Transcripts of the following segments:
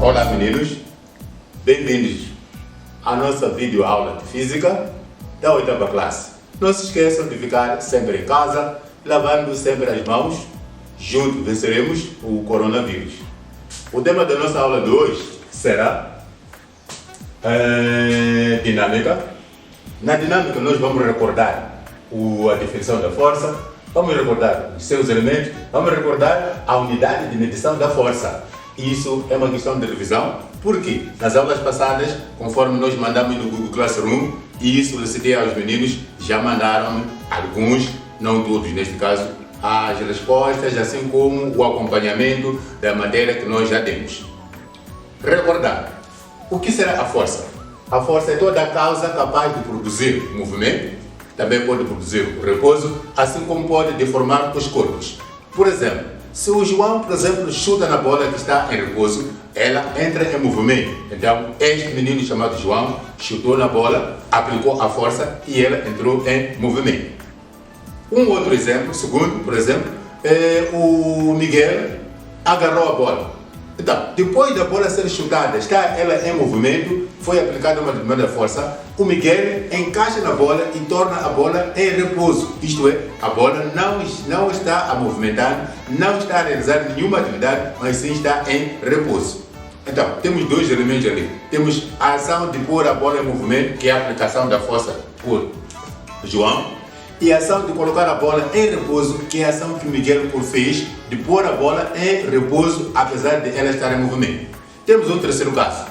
Olá meninos, bem-vindos à nossa videoaula de Física da 8ª classe. Não se esqueçam de ficar sempre em casa, lavando sempre as mãos. Juntos venceremos o coronavírus. O tema da nossa aula de hoje será dinâmica. Na dinâmica nós vamos recordar a definição da força, vamos recordar os seus elementos, vamos recordar a unidade de medição da força. Isso é uma questão de revisão, porque nas aulas passadas, conforme nós mandamos no Google Classroom, e isso solicitei aos meninos, já mandaram alguns, não todos neste caso, as respostas, assim como o acompanhamento da matéria que nós já temos. Recordar, o que será a força? A força é toda a causa capaz de produzir movimento, também pode produzir o repouso, assim como pode deformar os corpos. Por exemplo, se o João, por exemplo, chuta na bola que está em repouso, ela entra em movimento. Então, este menino chamado João chutou na bola, aplicou a força e ela entrou em movimento. Um outro exemplo, segundo, por exemplo, o Miguel agarrou a bola. Então, depois da bola ser chutada, está ela em movimento, foi aplicada uma determinada força, o Miguel encaixa na bola e torna a bola em repouso. Isto é, a bola não está a movimentar, não está a realizar nenhuma atividade, mas sim está em repouso. Então, temos dois elementos ali. Temos a ação de pôr a bola em movimento, que é a aplicação da força por João, e a ação de colocar a bola em repouso, que é a ação que Miguel fez, de pôr a bola em repouso, apesar de ela estar em movimento. Temos um terceiro caso.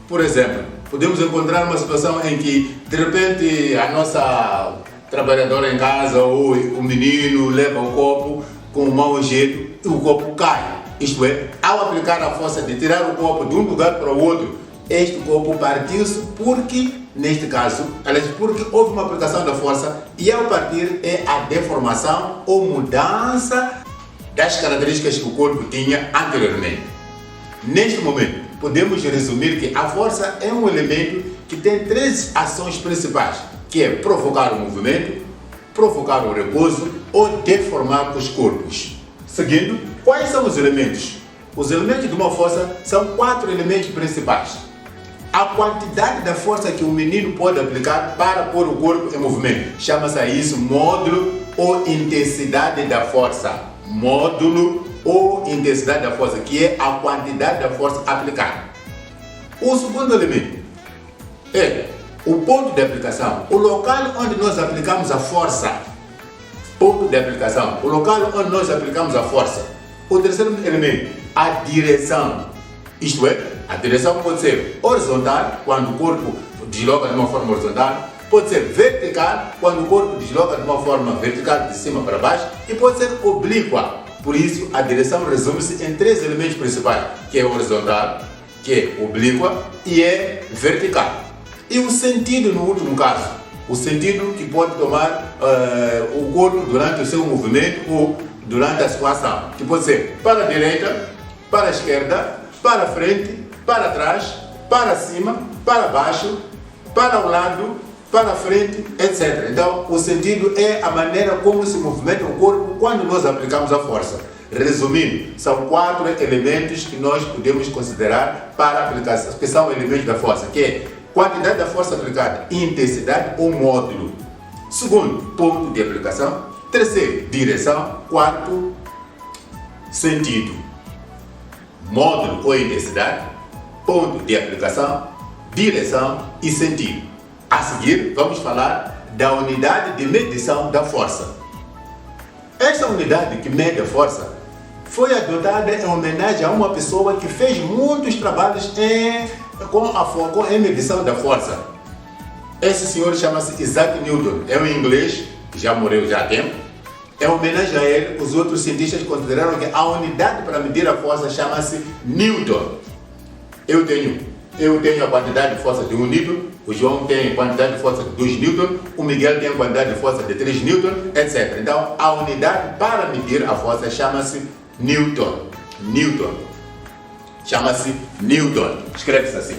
Por exemplo, podemos encontrar uma situação em que, de repente, a nossa trabalhadora em casa ou o menino leva o copo com um mau jeito e o copo cai. Isto é, ao aplicar a força de tirar o copo de um lugar para o outro, este copo partiu-se porque, neste caso, porque houve uma aplicação da força e ao partir é a deformação ou mudança das características que o corpo tinha anteriormente. Neste momento, podemos resumir que a força é um elemento que tem três ações principais, que é provocar o movimento, provocar o repouso ou deformar os corpos. Seguindo, quais são os elementos? Os elementos de uma força são 4 elementos principais. A quantidade da força que o menino pode aplicar para pôr o corpo em movimento. Chama-se a isso módulo ou intensidade da força. Módulo ou intensidade da força, que é a quantidade da força aplicada. O segundo elemento é o ponto de aplicação, o local onde nós aplicamos a força. Ponto de aplicação, o local onde nós aplicamos a força. O terceiro elemento, a direção. Isto é, a direção pode ser horizontal, quando o corpo desloca de uma forma horizontal, pode ser vertical, quando o corpo desloca de uma forma vertical, de cima para baixo, e pode ser oblíqua. Por isso, a direção resume-se em 3 elementos principais, que é horizontal, que é oblíqua e é vertical. E o sentido no último caso, o sentido que pode tomar o corpo durante o seu movimento ou durante a sua ação, que pode ser para a direita, para a esquerda, para a frente, para trás, para cima, para baixo, para o lado, para a frente, etc. Então, o sentido é a maneira como se movimenta o corpo quando nós aplicamos a força. Resumindo, são 4 elementos que nós podemos considerar para a aplicação, que são elementos da força, que é quantidade da força aplicada, intensidade ou módulo. Segundo, ponto de aplicação. Terceiro, direção. Quarto, sentido. Módulo ou intensidade, ponto de aplicação, direção e sentido. A seguir, vamos falar da unidade de medição da força. Esta unidade que mede a força foi adotada em homenagem a uma pessoa que fez muitos trabalhos em medição da força. Esse senhor chama-se Isaac Newton, é um inglês que já morreu já há tempo. Em homenagem a ele, os outros cientistas consideraram que a unidade para medir a força chama-se Newton. Eu tenho a quantidade de força de 1 Newton, o João tem a quantidade de força de 2 Newton, o Miguel tem a quantidade de força de 3 Newton, etc. Então, a unidade para medir a força chama-se Newton. Newton. Chama-se Newton. Escreve-se assim.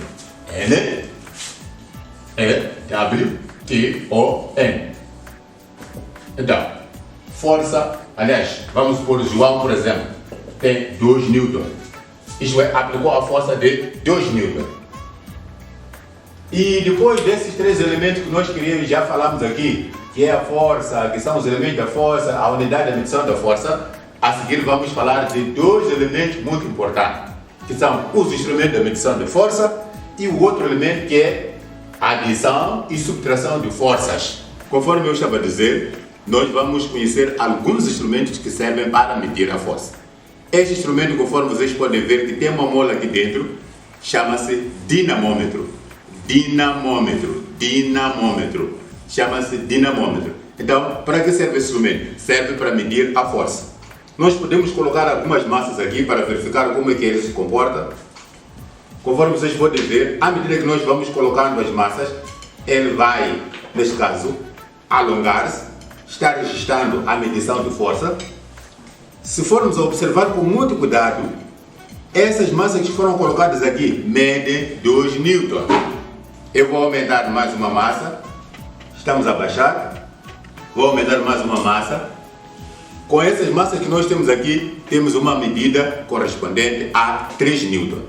N-E-W-T-O-N. Então, força, aliás, vamos por João, por exemplo, tem 2 Newton. Isto é, aplicou a força de 2 Newton. E depois desses 3 elementos que nós queríamos, já falamos aqui, que é a força, que são os elementos da força, a unidade de medição da força, a seguir vamos falar de 2 elementos muito importantes, que são os instrumentos de medição de força e o outro elemento que é a adição e subtração de forças. Conforme eu estava a dizer, nós vamos conhecer alguns instrumentos que servem para medir a força. Este instrumento, conforme vocês podem ver, que tem uma mola aqui dentro, chama-se dinamômetro. Dinamômetro. Chama-se dinamômetro. Então, para que serve esse instrumento? Serve para medir a força. Nós podemos colocar algumas massas aqui para verificar como é que ele se comporta. Conforme vocês podem ver, à medida que nós vamos colocando as massas, ele vai, neste caso, alongar-se, está registrando a medição de força. Se formos observar com muito cuidado, essas massas que foram colocadas aqui medem 2 Newton. Eu vou aumentar mais uma massa, estamos a baixar, vou aumentar mais uma massa. Com essas massas que nós temos aqui, temos uma medida correspondente a 3 Newton.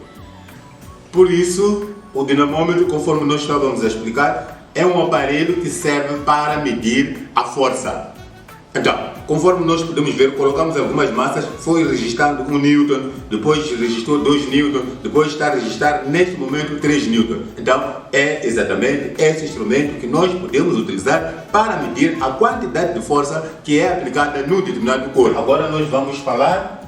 Por isso, o dinamômetro, conforme nós estávamos a explicar, é um aparelho que serve para medir a força. Então, conforme nós podemos ver, colocamos algumas massas, foi registrando 1 Newton, depois registrou 2 Newton, depois está a registrar neste momento 3 Newton. Então, é exatamente esse instrumento que nós podemos utilizar para medir a quantidade de força que é aplicada no determinado corpo. Agora nós vamos falar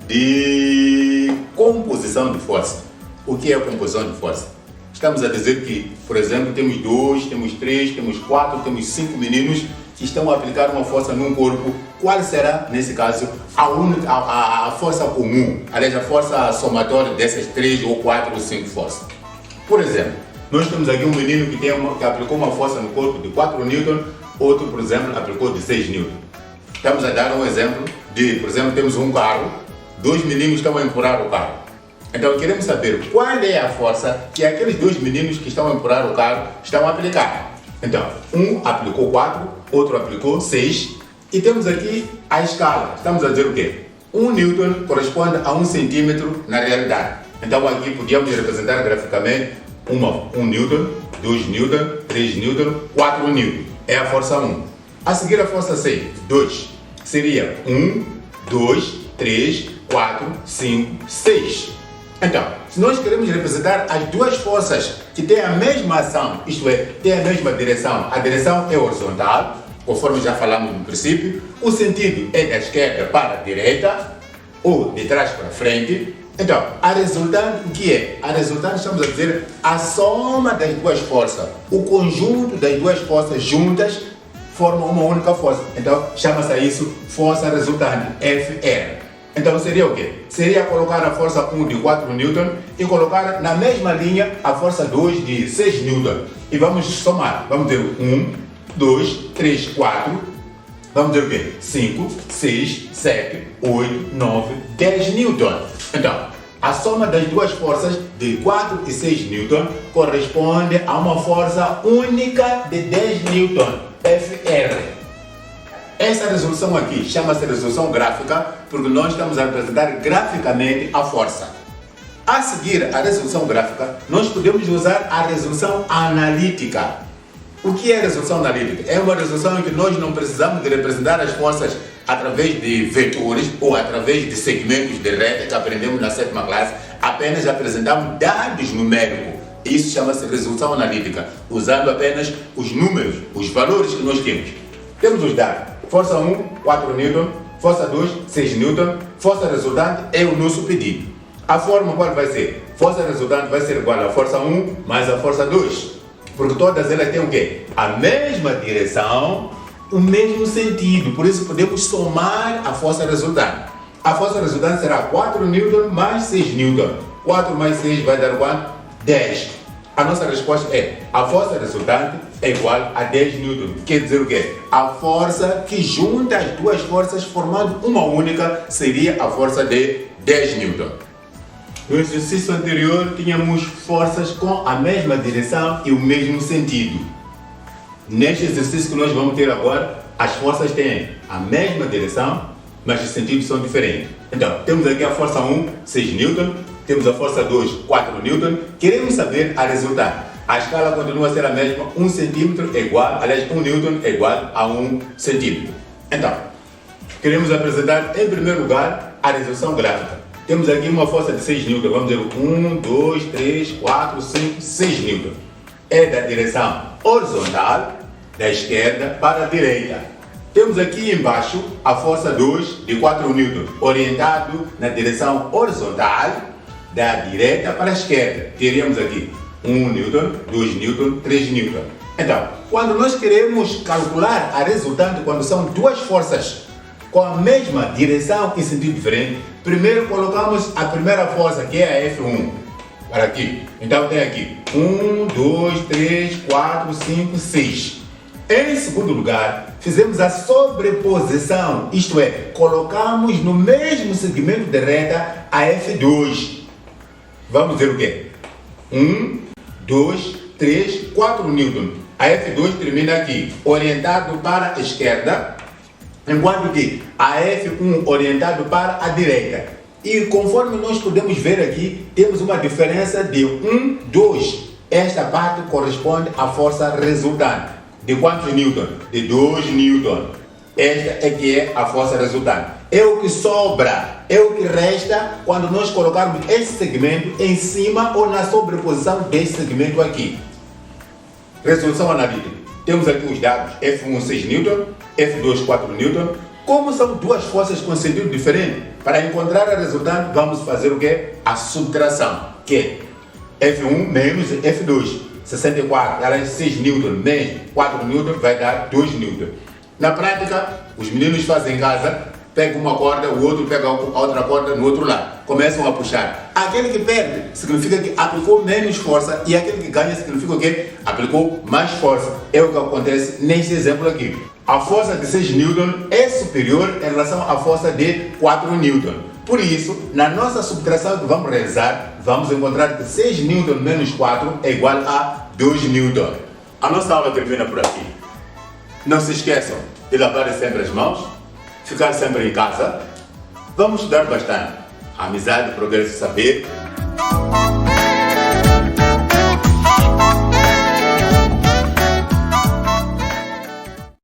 de composição de força. O que é a composição de força? Estamos a dizer que, por exemplo, temos 2, temos 3, temos 4, temos 5 meninos que estão a aplicar uma força num corpo. Qual será, nesse caso, a força comum? Aliás, a força somatória dessas 3 ou 4 ou 5 forças. Por exemplo, nós temos aqui um menino que aplicou uma força no corpo de 4 Newton, outro, por exemplo, aplicou de 6 Newton. Estamos a dar um exemplo de, por exemplo, temos um carro, 2 meninos estão a empurrar o carro. Então queremos saber qual é a força que aqueles 2 meninos que estão a empurrar o carro estão a aplicar. Então, um aplicou 4, outro aplicou 6 e temos aqui a escala. Estamos a dizer o quê? 1 Newton corresponde a 1 centímetro na realidade. Então aqui podíamos representar graficamente 1 Newton, 2 Newton, 3 Newton, 4 Newton. É a força 1. A seguir a força 6, 2. Seria 1, 2, 3, 4, 5, 6. Então, se nós queremos representar as 2 forças que têm a mesma ação, isto é, têm a mesma direção, a direção é horizontal, conforme já falamos no princípio, o sentido é da esquerda para a direita ou de trás para frente. Então, a resultante, o que é? A resultante, estamos a dizer, a soma das 2 forças, o conjunto das 2 forças juntas formam uma única força. Então, chama-se isso força resultante, FR. Então seria o quê? Seria colocar a força 1 de 4 Newton e colocar na mesma linha a força 2 de 6 Newton. E vamos somar. Vamos ter 1, 2, 3, 4. Vamos ter o quê? 5, 6, 7, 8, 9, 10 Newton. Então, a soma das 2 forças de 4 e 6 Newton corresponde a uma força única de 10 Newton, FR. Essa resolução aqui chama-se resolução gráfica porque nós estamos a representar graficamente a força. A seguir a resolução gráfica, nós podemos usar a resolução analítica. O que é a resolução analítica? É uma resolução em que nós não precisamos de representar as forças através de vetores ou através de segmentos de reta que aprendemos na 7ª classe, apenas apresentamos dados numéricos. Isso chama-se resolução analítica, usando apenas os números, os valores que nós temos. Temos os dados. Força 1, 4 Newton, força 2, 6 Newton, força resultante é o nosso pedido. A forma qual vai ser? Força resultante vai ser igual à força 1 mais a força 2. Porque todas elas têm o quê? A mesma direção, o mesmo sentido. Por isso podemos somar a força resultante. A força resultante será 4 Newton mais 6 Newton. 4 mais 6 vai dar quanto? 10. A nossa resposta é, a força resultante é igual a 10 Newton. Quer dizer o quê? A força que junta as 2 forças formando uma única seria a força de 10 Newton. No exercício anterior tínhamos forças com a mesma direção e o mesmo sentido. Neste exercício que nós vamos ter agora, as forças têm a mesma direção, mas os sentidos são diferentes. Então, temos aqui a força 1, 6 Newton, temos a força 2, 4 Newton, queremos saber a resultante. A escala continua a ser a mesma, 1 centímetro é igual, aliás, 1 Newton é igual a 1 centímetro. Então, queremos apresentar em primeiro lugar a resolução gráfica. Temos aqui uma força de 6 Newton, vamos dizer 1, 2, 3, 4, 5, 6 Newton. É da direção horizontal, da esquerda para a direita. Temos aqui embaixo a força 2 de 4 Newton, orientado na direção horizontal, da direita para a esquerda. Teríamos aqui 1 Newton, 2 Newton, 3 Newton. Então, quando nós queremos calcular a resultante, quando são duas forças com a mesma direção em sentido diferente, primeiro colocamos a primeira força, que é a F1, para aqui. Então tem aqui 1, 2, 3, 4, 5, 6. Em segundo lugar, fizemos a sobreposição, isto é, colocamos no mesmo segmento de reta a F2. Vamos ver o quê? 1, 2, 3, 4 Newton. A F2 termina aqui, orientado para a esquerda, enquanto que a F1 orientado para a direita. E conforme nós podemos ver aqui, temos uma diferença de 1, 2. Esta parte corresponde à força resultante. De quantos Newton? De 2 Newton. Esta é que é a força resultante. É o que sobra, é o que resta quando nós colocarmos esse segmento em cima ou na sobreposição desse segmento aqui. Resolução analítica. Temos aqui os dados F1 6 Newton, F2 4 Newton. Como são duas forças com sentido diferente, para encontrar a resultante vamos fazer o quê? A subtração, que é F1 menos F2. 64, ela é 6 Newton menos 4 Newton vai dar 2 Newton. Na prática, os meninos fazem em casa, pegam uma corda, o outro pega a outra corda no outro lado. Começam a puxar. Aquele que perde significa que aplicou menos força e aquele que ganha significa que aplicou mais força. É o que acontece neste exemplo aqui. A força de 6 Newton é superior em relação à força de 4 Newton. Por isso, na nossa subtração que vamos realizar, vamos encontrar que 6 Newton menos 4 é igual a 2 Newton. A nossa aula termina por aqui. Não se esqueçam de lavar sempre as mãos, ficar sempre em casa. Vamos estudar bastante. Amizade, progresso, saber.